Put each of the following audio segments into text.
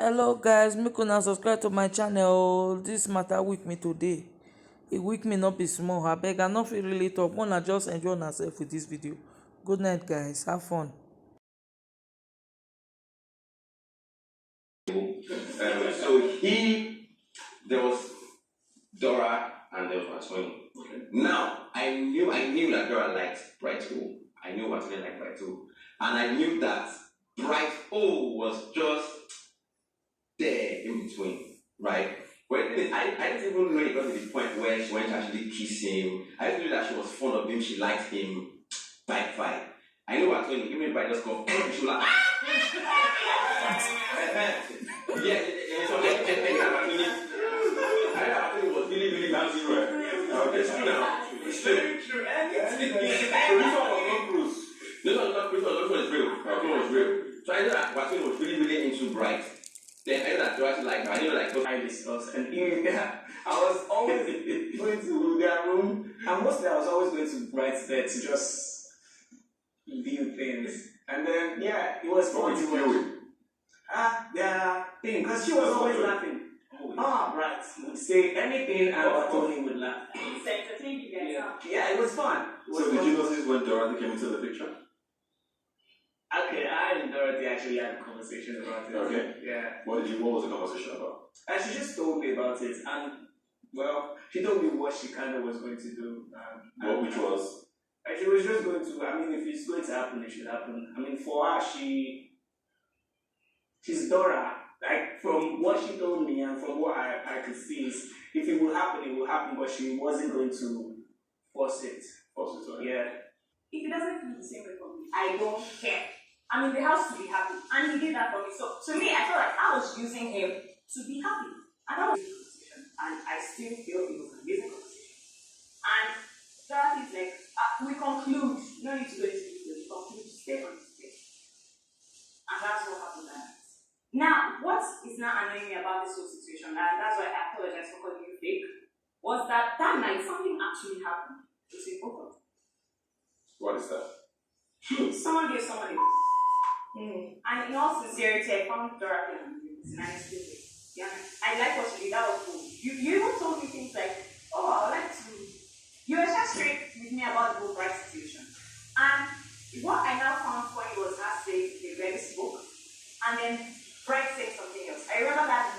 Hello guys, make una subscribe to my channel. This matter weak me today. It weak me not be small. Abeg, I no fit really talk. Una just enjoy yourself with this video. Good night guys, have fun. There was Dora and there was Matoni. Okay. Now I knew that Dora liked Brighto. I knew Matoni liked Brighto, and I knew that Brighto was just there in between, right? But I didn't even know it got to the point where she went to actually kiss him. I didn't know that she was fond of him, she liked him. Vibe. I knew what when even if I just come, she was like, yeah. So I was really dancing well. It's true now. It's true. This one was real. This one was real. So I know that Watson was really into Bright. Then I know that Dorathy like I know like I discussed and I was always going to their room, and mostly I was always going to Bright's bed to just view things. And then it was fun to watch. Their thing, because she was always laughing. Bright would say anything and Tony would laugh. It's entertaining you guys. Yeah, it was fun. Did you notice when Dorathy came into the picture? Okay, I and Dorathy actually had a conversation about it. Okay. Yeah. What was the conversation about? She just told me about it, and she told me what she kind of was going to do. Which was? She was just going to. I mean, if it's going to happen, it should happen. I mean, for her, she's Dora. Like from what she told me and from what I could see is, if it will happen, it will happen. But she wasn't going to force it. Right? Yeah. If it doesn't feel the same way for me, I don't care. I mean, the house to be happy, and he did that for me. So to me, I felt like I was using him to be happy, and that was a conversation. And I still feel it was an amazing conversation. And that is like we conclude. No need to go into detail. We conclude to stay on this day, and that's what happened that night. Now, what is now annoying me about this whole situation, and that's why I apologize for calling you fake, was that night something actually happened between both of them. What is that? Someone gave somebody. And in all sincerity, I found Dorathy and it's a nice thing. Yeah, I like what you did. That was cool. You even told me things like, "Oh, I would like to." You were just straight with me about the whole Bright situation. And what I now found funny was her saying they read this book, and then Bright said something else. I remember that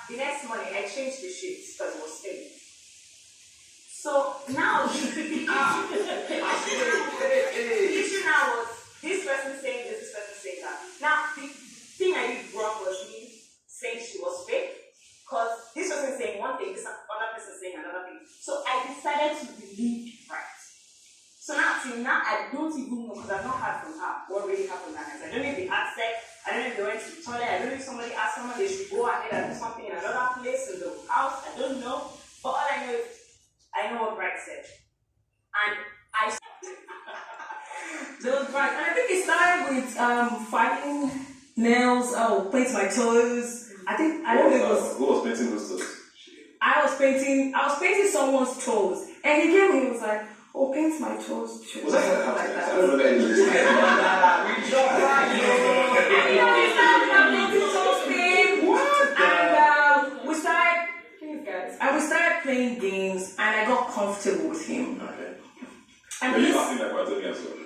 the next morning I changed the sheets because it was staying. So now the issue now was this person saying this person saying that. Now the thing I did wrong was me saying she was fake, because this person saying one thing, this other person saying another thing. So I decided to believe Bright. So now till now I don't even know, because I've not heard from her what really happened that night. I don't know if they had sex, I don't know if they went to the toilet, I don't know if somebody asked someone they should go ahead and do something in another place in the house, I don't know. But all I know is I know what Bright said. And There was Bright, and I think it started with fighting nails, paint my toes. I don't know if it was. Who was painting those toes? I was painting someone's toes, and he came and he was like, "Oh, paint my toes." Was that like that? I don't remember any of this. And we started playing games, and I got comfortable with him. Okay. And Were you laughing like Bartoni as well?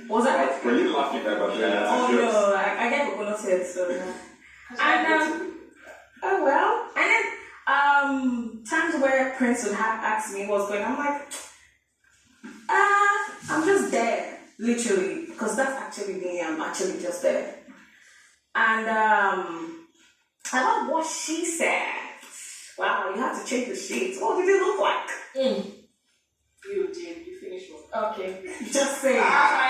Was that? Were you laughing like Bartoni as well? Oh no, I get coconut head, so. And oh well. And then times where Prince would have asked me what's going on, I'm like, I'm just there, literally, because that's actually me. I'm actually just there. And about what she said. Wow, you have to change the sheets. What did it look like? you did. You finished work. Okay, just say. I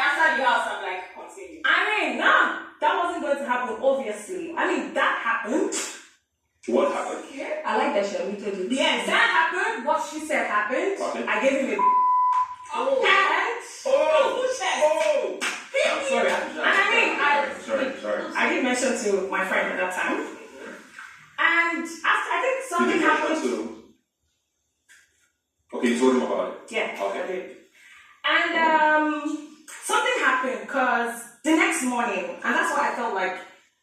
answered the house. I'm like, continue. I mean, no, that wasn't going to happen. Obviously, I mean that happened. What happened? Yeah. I like that she admitted it. Yes, that happened. What she said happened. Okay. I gave him a. I'm sorry. I did mention to my friend at that time. And after, I think something happened. Okay, you told him about it. Yeah, okay. I did. And something happened because the next morning, and that's why I felt like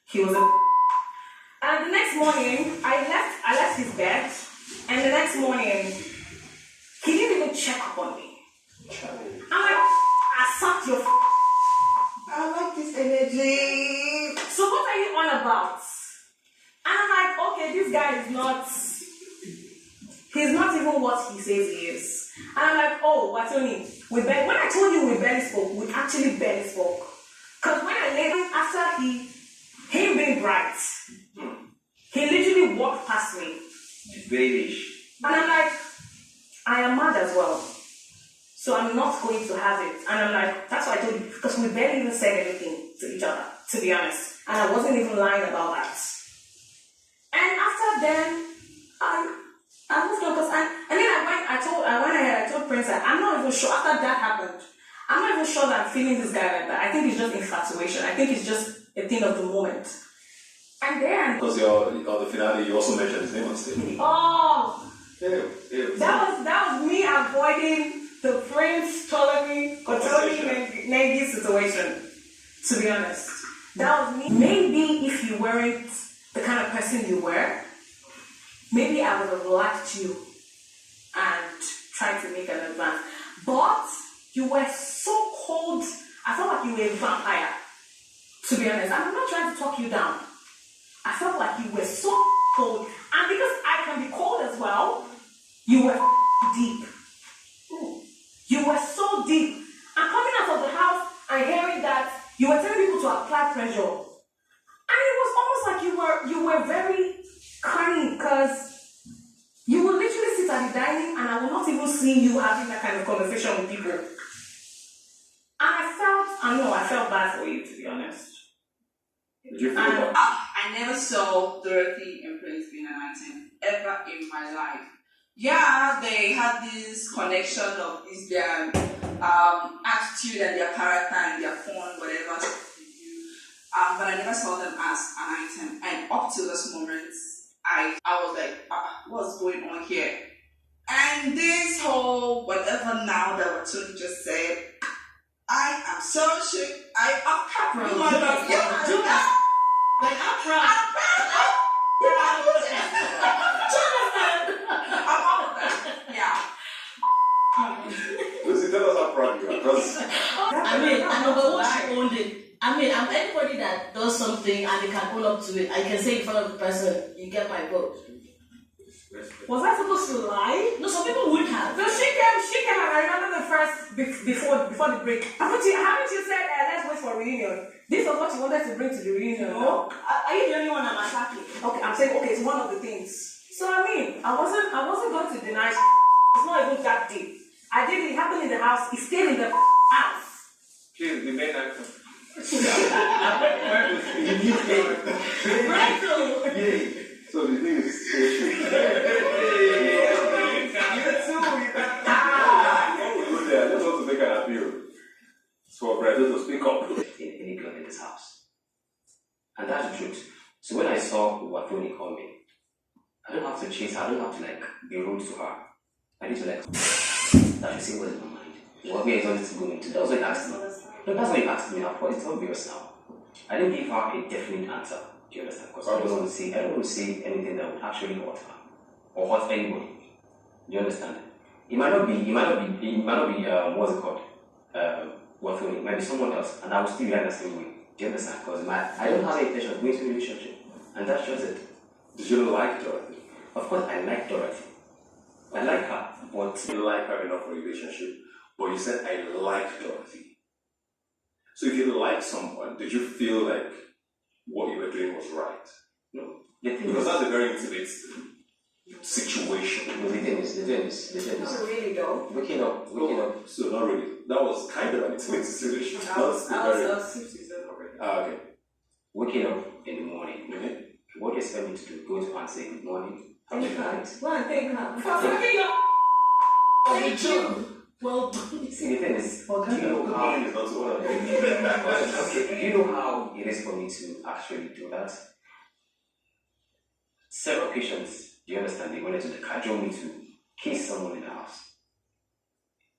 he was a. morning, I left his bed, and the next morning, he didn't even check up on me. I'm like, I sucked your I like this energy. So what are you on about? And I'm like, okay, this guy is not, he's not even what he says he is. And I'm like, oh, Watoni, when I told you we barely spoke, we actually barely spoke. Because when I laid after him being bright, he literally walked past me. Babish. And I'm like, I am mad as well. So I'm not going to have it. And I'm like, that's what I told you, because we barely even said anything to each other, to be honest. And I wasn't even lying about that. And after then, I moved on, and then I told Prince that I'm not even sure, after that happened, I'm not even sure that I'm feeling this guy like that. I think it's just infatuation. I think it's just a thing of the moment. And then... Because on the finale, you also mentioned his name on stage. Oh! Ew. That was me avoiding the Prince Ptolemy Nengi situation, to be honest. That was me. Maybe if you weren't the kind of person you were, maybe I would have liked you and tried to make an advance. But you were so cold, I felt like you were a vampire, to be honest. I'm not trying to talk you down. I felt like you were so cold. And because I can be cold as well, you were deep. You were so deep. I'm coming out of the house and hearing that you were telling people to apply pressure. And it was almost like you were very cunning, because you would literally sit at the dining and I will not even see you having that kind of conversation with people. And I felt bad for you, to be honest. Did you feel bad? I never saw Dorothy and Prince being an item ever in my life. Yeah, they had this connection of this their attitude and their character and their fun, whatever they do. But I never saw them as an item. And up till this moment, I was like, what's going on here? And this whole whatever now that Watoni just said, I am so shook. I'm proud. Like, I'm proud. Lucy, tell us how proud you are. Because I mean, number one, she owned it. I mean, I'm anybody that does something and they can own up to it. I can say in front of the person, you get my vote. Was I supposed to lie? No, some people would have. So she came and I remember the first before the break. Haven't you said let's wait for reunion? This was what you wanted to bring to the reunion. No. Are you the only one I'm attacking? Okay, I'm saying it's one of the things. So I mean, I wasn't going to deny it's not even that deep. I did it happened in the house, it stayed in the house. she's the main actor. Brighto! So the thing is, I just want to make an appeal for Brighto to speak up. Any club in this house. And that's the truth. So when I saw Watoni call me, I don't have to chase her, I don't have to be rude to her. I need to that should say what's in my mind. What we are to go into. That was what you asked me. No, that's what you asked me. Of course, it's obvious now. I didn't give her a definite answer. Do you understand? Because I don't want to say anything that would actually hurt her or hurt anybody. Do you understand? It might not be what's it called? Watoni. It might be someone else, and I will still react the same way. Do you understand? Because I don't have any intention of going to a relationship, and that's just it. Did you like Dorothy? Of course, I like Dorothy. I like her, but You like her enough for a relationship, but you said I like Dorothy. So if you like someone, did you feel like what you were doing was right? no. The thing Because is, that's a very intimate situation. the thing is, Not really though. waking up. So not really. That was kind of an intimate situation. I was 60s already. Okay. Waking up in the morning. Okay. What do you expect me to do? Go to her and say good morning? Thank Good night? Go and thank her. Thank you. Well done. See, the thing is, do you know Good how? morning is not so well. Okay, do you know how it is for me to actually do that? Several occasions, do you understand? They wanted to cajole me to kiss someone in the house.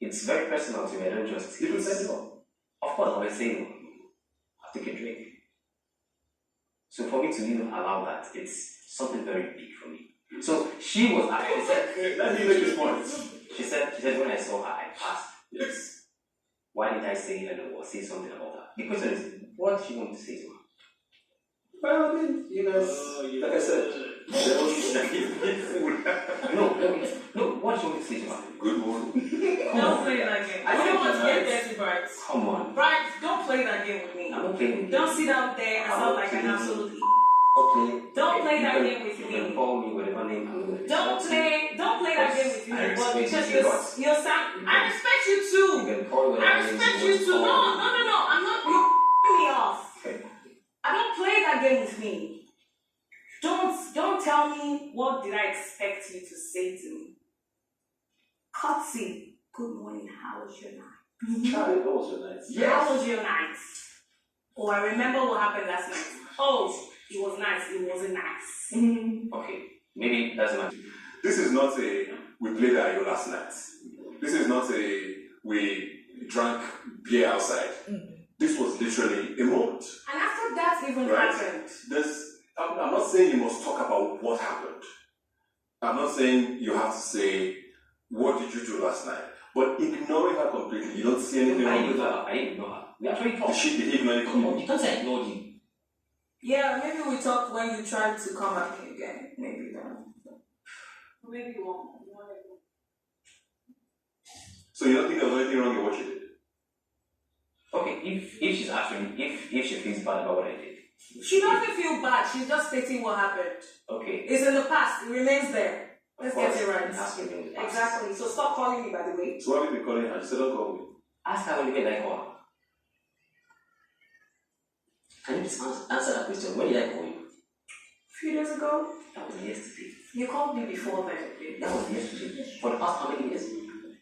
It's very personal to me. I don't just. You would say no. Of course, I will say no. I'll take a drink. So for me to even allow that, it's something very big for me. So she was actually said, Let me make this point. she said when I saw her, I passed. Yes. Why did I say hello or say something about her? The question is, what did she want to say to her? Well, I mean, you guys, like I said, there was no, what did she want to say to her? good one. Don't play that game. I don't want to get dirty, Bright. Come on. Bright, don't play that game with me. I'm not playing with you. Don't sit out there and sound like an absolute Okay. Don't play that game with You me. can call me whatever name I'm going to Don't play that game with me. I But respect because you, but you're sound. I respect you you too. can call whatever I name respect you you want. too. No. I'm not. You're me off. Okay. I don't play that game with me. Don't tell me what did I expect you to say to me. Cutsy, good morning. How was your night? Child, that was your night. How was your night? Oh, I remember what happened last night. Oh, it was nice. It wasn't nice. Okay. Maybe that's not. This is not a we played Ayo last night. This is not a we drank beer outside. This was literally a moment. And after that even Right. happened. I'm not saying you must talk about what happened. I'm not saying you have to say what did you do last night. But ignoring her completely, you don't see anything I wrong didn't with know that. her. I didn't know her. We actually Did talked. she ignore you Come on, completely? you can't say I ignored you. Yeah, maybe we talked when you tried to come back again. Maybe that. Maybe one. So you don't think there was anything wrong with what you did? Okay, if she's actually if she feels bad about what I did. She doesn't feel bad. She's just stating what happened. Okay. It's in the past. It remains there. Let's get it right. It has to be in the past. Exactly. So stop calling me, by the way. So why have you been calling her? She said, don't call me. Ask her when you made that call. Can you just answer that question? When did I call you? A few days ago, That was yesterday. you called me before then. That was yesterday. For the past how many years?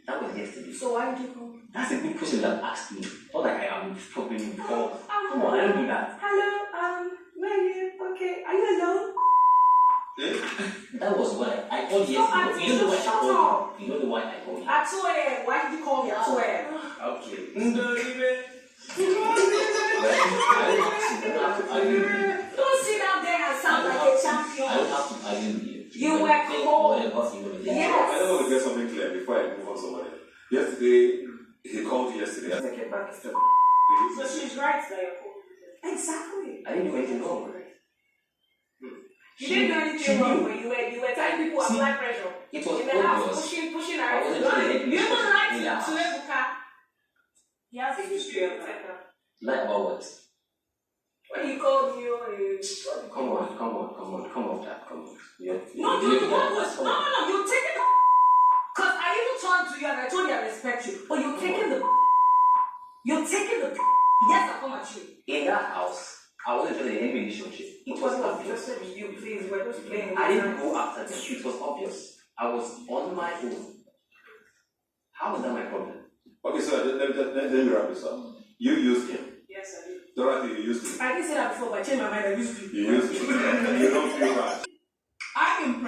That was yesterday. So why did you call me? That's a good question that asked me. Not like I am probably before. Come on, I don't do that. Hello, where are you? Okay, are you alone? That was what I called yesterday. You don't know why I called you. You don't know why I called you. At 2 a.m. Why did you call me at 2 a.m.? Okay. Don't sit down there and sound like a I champion. don't have to argue with you. You were cold. Whatever you want to say. Yes. I don't want to get something clear before I move on to somebody else. Yesterday, he called you yesterday. Take it back. So So she's right that you're cold. Exactly. I didn't do anything wrong. You didn't do anything wrong when you were telling people apply pressure. It was In the house, obvious. pushing I around. wasn't doing anything. You don't like In the house. to Ebuka. He has a history of that. Like about what? When you called me, Come on, Dad, come on. No, you're taking the because I even turned to you and I told you I respect you, but you're taking the yes, I come at you. In that house, I wasn't interested in any relationship. It was obvious. Just with you, please. We're just playing. I didn't go after them. It was obvious. I was on my own. How was that my problem? Okay, so let me wrap this up. You used him. Yes, I did. Dorothy, you used him. I didn't say that before, but I changed my mind. I used to. You used him. And you don't feel bad. I can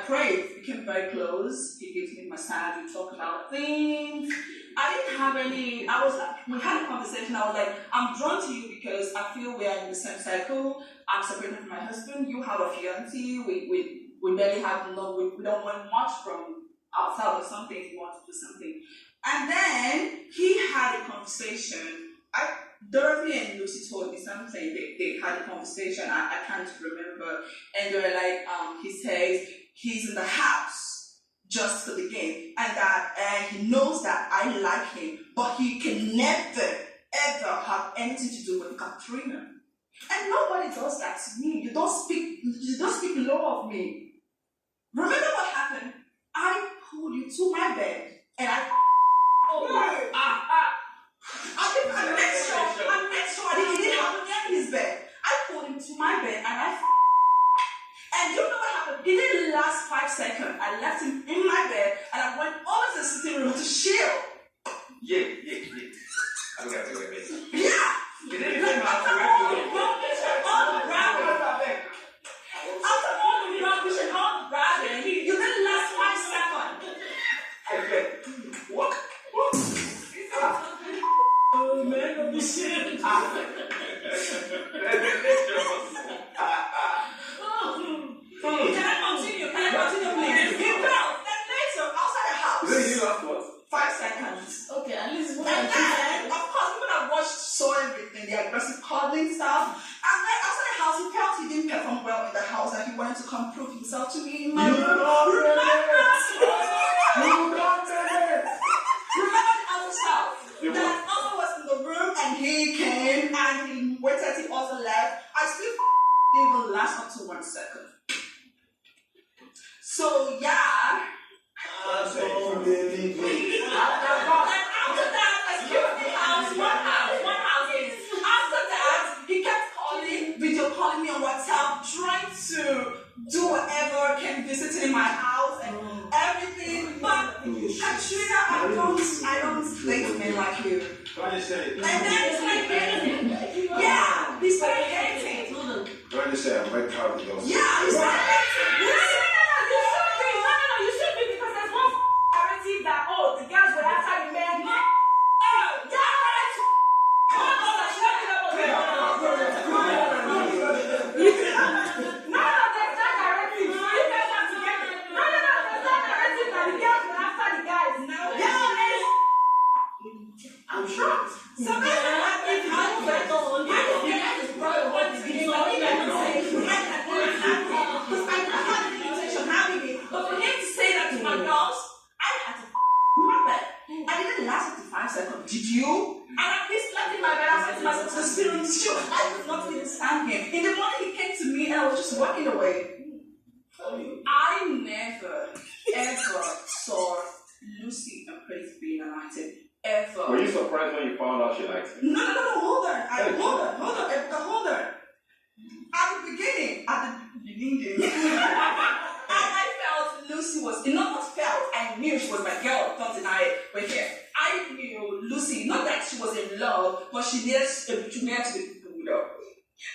pray. We became very close. He gives me massage. We talk about things. I didn't have any. We had a conversation. I was like, I'm drawn to you because I feel we are in the same cycle. I'm separated from my husband. You have a fiancé. We barely have no. We don't want much from outside of something. We want to do something. And then he had a conversation. Dorothy and Lucy told me something. They had a conversation. I can't remember. And they were like, he says he's in the house just for the game, and that he knows that I like him, but he can never ever have anything to do with KA3NA. And nobody does that to me. You don't speak low of me. Remember what happened? I pulled you to my bed and I made sure it didn't happen near his bed. I pulled him to my bed and you know what happened? It didn't last 5 seconds. I left him in my bed and I went over to the sitting room to chill. Yeah. Okay. Yeah. You didn't say my After all the rubbish and all the bragging, you didn't last 5 seconds. Okay. What? Oh man, of the shit. Oh. wanted to come prove himself to me in my You room. don't Remember get the other stuff? You That Alpha was in the room and he came and he waited till also left. I still didn't even last up to 1 second. So yeah. And after that, excuse me, one house is. After that, he kept calling, video calling me on WhatsApp, trying to do whatever, came visiting my house and everything. But Katrina, I don't date men like you. Trying to say, And then he started dating. Yeah, he started dating. trying to say, I'm very proud of you. Yeah, he started dating. You should be because there's one narrative that the girls were after the men. No, I'm shocked. So but for him to say that to my girls, I had to remember. I didn't last up to 5 seconds. Did you? And at least slept in my bed. I said to myself, to the spirit, sure, I could not even stand him. In the morning, he came to me and I was just walking away. I never, ever saw Lucy and Praise being anointed. Ever. Were you surprised when you found out she liked him? No, hold on. Erica, hold on. At the beginning, I felt Lucy was, not felt, I knew she was my girl, don't deny it, but here, I knew Lucy, not that she was in love, but she needed to be pulled up.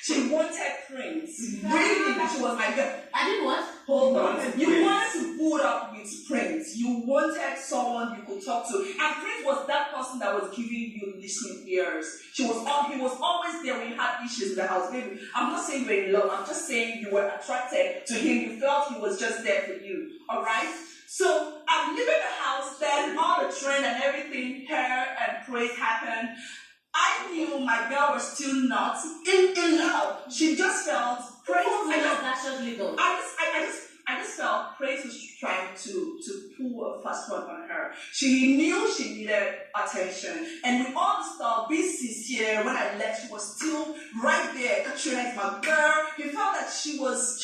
She wanted Prince. Really, she was my girl. I didn't what? Hold on. You wanted to put up with Prince. You wanted someone you could talk to. And Prince was that person that was giving you listening ears. He was always there when you had issues in the house. Baby, I'm not saying you were in love. I'm just saying you were attracted to him. You felt he was just there for you. Alright? So I'm leaving the house, then all the trend and everything, hair and praise happened. I knew my girl was still not in love. She just felt praise. I just felt praise was trying to pull a fast one on her. She knew she needed attention, and with all the stuff, being sincere, when I left, she was still right there. Katrina is my girl. He felt that she was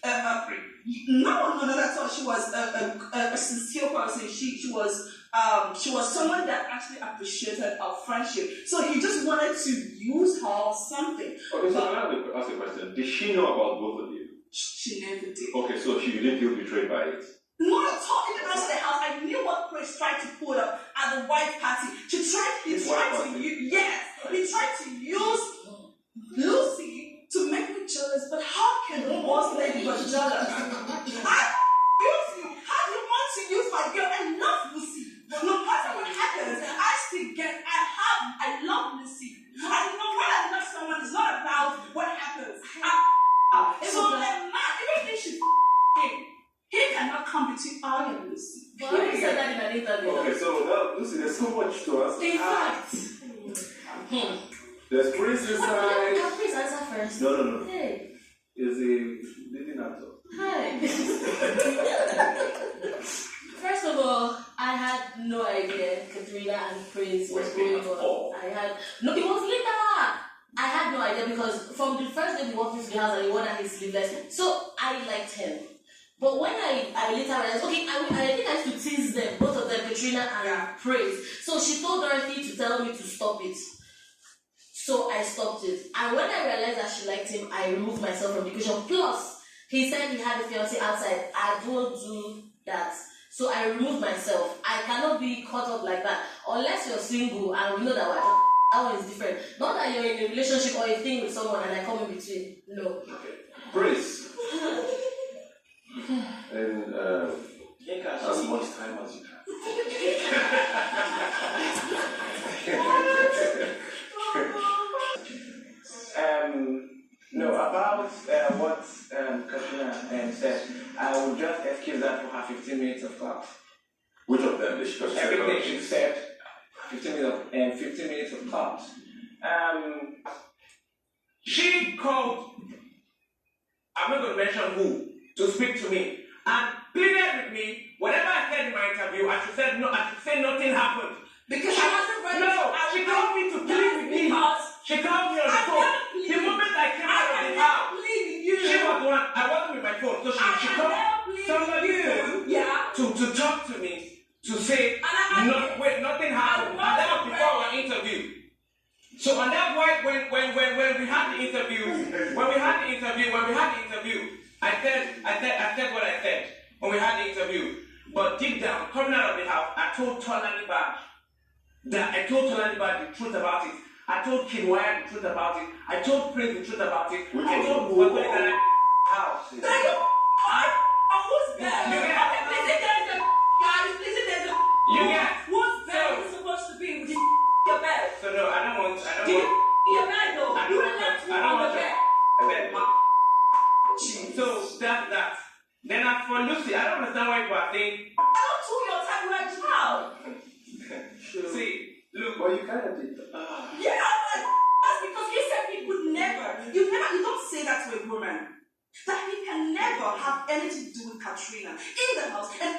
no, that's all. She was a sincere person. She was someone that actually appreciated our friendship. So he just wanted to use her or something. Okay, so I have to ask a question. Did she know about both of you? She never did. Okay, so she didn't feel betrayed by it? Not at all. In the rest of the house, I knew what Chris tried to put up at the white party. He tried to use Lucy to make me jealous. But how can one boss lady be jealous? I use you. How do you want to use my girl? I love Lucy. No matter what happens, I love Lucy. I know when I love someone, it's not about what happens. So the man, even if she he cannot come between I and Lucy. But I said that in an interview. Okay, so now, Lucy, there's so much to us. In fact. There's Prince inside. Can Prince answer first? No. Hey. Is a living actor. Hi. First of all, I had no idea Katrina and Prince was going on. It was later. I had no idea because from the first day we walked into the house and he wore his sleeveless. So I liked him. But when I later realized, okay, I think I used to tease them, both of them, Katrina and Praise. So she told Dorothy to tell me to stop it. So I stopped it. And when I realized that she liked him, I removed myself from the equation. Plus, he said he had a fiancé outside. I don't do that. So I removed myself. I cannot be caught up like that. Unless you're single and we know that that one is different. Not that you're in a relationship or a thing with someone and I come in between. No. Okay. Praise. And as much time as you can. No, about what Katrina said, I will just excuse that for her 15 minutes of class. Which of them did she Everything she said, 15 minutes of class. She called I'm not going to mention who, to speak to me and pleaded with me. Whatever I said in my interview, I should say nothing happened. Because she wasn't ready. No, she told me to plead with me. She called me on the phone. The moment I came out of the house, she was the one. I wasn't with my phone, so she called somebody to talk to me to say nothing happened, and that was before our interview. So and that's why when we had the interview, I said what I said when we had the interview. But deep down, coming out of the house, I told Tolani Bad the truth about it. I told Kinwaya the truth about it. I told Prince the truth about it. I told Wabuli that house. Who's there? You get What's there is supposed to be with your bed. So no, I don't want Your bed though. You left me on the bed. So that's that. Then as for Lucy, I don't understand why you are saying. I don't took your time with a child. See, look. Well, you kind of did. Yeah, that's because he said he could never. You don't say that to a woman. That he can never have anything to do with Katrina in the house and